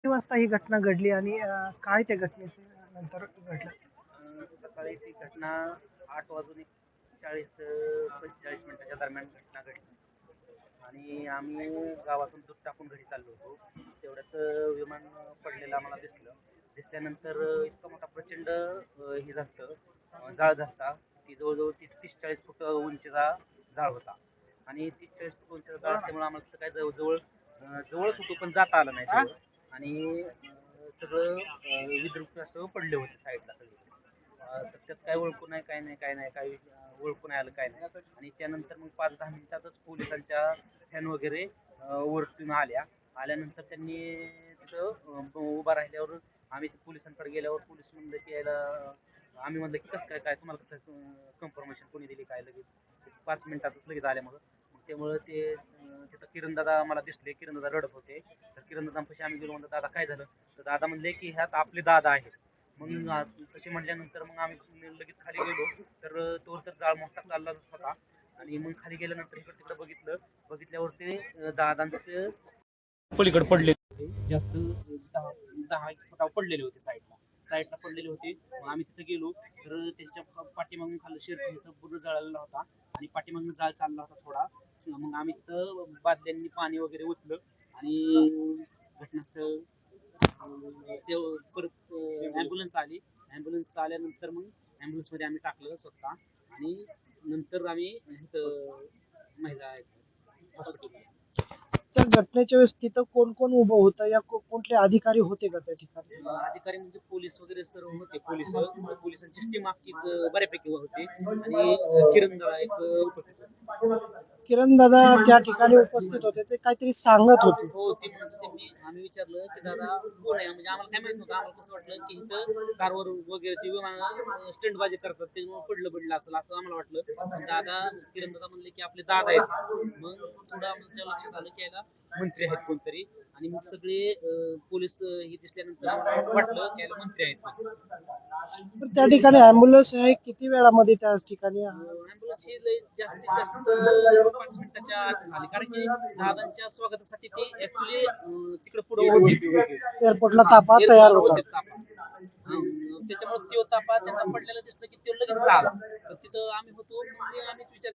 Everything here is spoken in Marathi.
वाजता ही घटना घडली आणि काय त्या घटनेच्या नंतर घडलं? सकाळी ती घटना 8:40 45 मिनिटाच्या दरम्यान घटना घडली आणि आम्ही गावातून दूध टाकून घरी चाललो होतो. तेवढ्यात विमान पडलेलं आम्हाला दिसलं. दिसल्यानंतर इतका मोठा प्रचंड हे झालं जाळ झालता की जवळजवळ 30-40 फूट उंचीचा जाळ होता आणि 30-40 फूट उंचीचा जाळ असल्यामुळे आम्हाला तिथं काय जवळ जवळच होतो पण जाता आलं नाही जवळ आणि सगळं विद्रुप असं पडले होते साईडला सगळे. तर त्यात काय ओळखू नाही, काय नाही, काय नाही, काही ओळखून आलं काय नाही आणि त्यानंतर मग 5-10 मिनिटातच पोलिसांच्या व्हॅन वगैरे वरतून आल्यानंतर त्यांनी तिथं उभा राहिल्यावर आम्ही पोलिसांकडे गेल्यावर पोलीस म्हणलं की यायला आम्ही म्हणलं की कसं काय काय तुम्हाला कसं कन्फर्मेशन कोणी दिली काय लगेच 5 मिनिटातच लगेच आल्या मग त्यामुळं ते तिथं किरणदादा मला दिसले किरणदादा रडत होते तर किरणदादांपाशी आम्ही गेलो म्हणलं दादा काय झालं तर दादा म्हणले की ह्यात आपले दादा आहेत मग तसे म्हटल्यानंतर मग आम्ही लगेच खाली गेलो तर तोवर तर जाळ मोठा चाललाच होता आणि मग खाली गेल्यानंतर इकडे तिकडे बघितल्यावर ते दादांचे पलीकडे पडले होते जास्त 10 फुटावर पडलेले होते साईडला पडलेले होते मग आम्ही तिथे गेलो तर त्यांच्या पाठीमागून खाल्लं शेरकीचा पूर्ण जळालेला होता आणि पाठीमागून जाळ चालला होता थोडा मग आम्ही तिथं बादल्यांनी पाणी वगैरे ओतलं आणि घटनास्थळ ते परत ॲम्ब्युलन्स आल्यानंतर मग ॲम्ब्युलन्समध्ये आम्ही टाकलं स्वतः आणि नंतर आम्ही इथं महिला हॉस्पिटलमध्ये. त्या घटनेच्या वेळेस तिथं कोण कोण उभं होतं या कुठले अधिकारी होते का त्या ठिकाणी? अधिकारी म्हणजे पोलीस वगैरे सर्व होते. पोलिसांची टीम अख्खीच बऱ्यापैकी होती आणि किरण एक उपस्थित होते. किरण दादा ज्या ठिकाणी उपस्थित होते ते काहीतरी सांगत होते. हो ती म्हणजे त्यांनी आम्ही विचारलं की दादा कोण आहे म्हणजे आम्हाला काय माहित नव्हतं आम्हाला कसं वाटलं की इथं कारवर वगैरे विमान स्टंटबाजी करतात त्याच्यामुळे पडलं असेल असं आम्हाला वाटलं पण दादा किरण दादा म्हणले की आपले दादा आहेत मग थोडं आमच्या लक्षात आलं की याला मंत्री आहेत कोणतरी आणि मग सगळे पोलीस हे दिसल्यानंतर वाटलं की याला मंत्री आहेत. तर त्या ठिकाणी ॲम्ब्युलन्स आहे किती वेळामध्ये त्या ठिकाणी ॲम्ब्युलन्स ही लई जास्तीत जास्त 5 मिनिटाच्या आत झाली कारण की दादांच्या स्वागतासाठी ती ऍक्च्युली तिकडे पुढे होतीच एअरपोर्टला ताफा तयार होता. त्याच्यामुळे तो तापा त्यांना पडलेला दिसलं की तो लगेच आला तर तिथं आम्ही होतो मग आम्हीच विचार